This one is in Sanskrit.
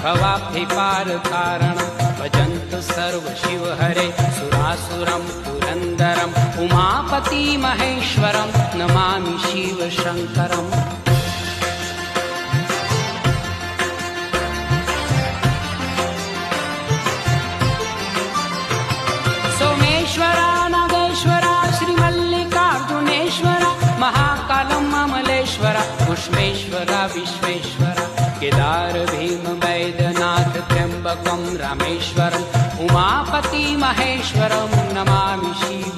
भवाब्धिपारकारणं भजन्तु सर्व शिव हरे सुरासुरं पुरन्दरम् उमापति महेश्वरं नमामि शिव शङ्करम् सोमेश्वरा नागेश्वरा श्रीमल्लिकार्जुनेश्वरा महाकालं अमलेश्वरा पुष्पेश्वरा विश्वेश्वरा केदार भीम वैद्यनाथ त्र्यम्बकं रामेश्वरम् उमापति महेश्वरं नमामि शिव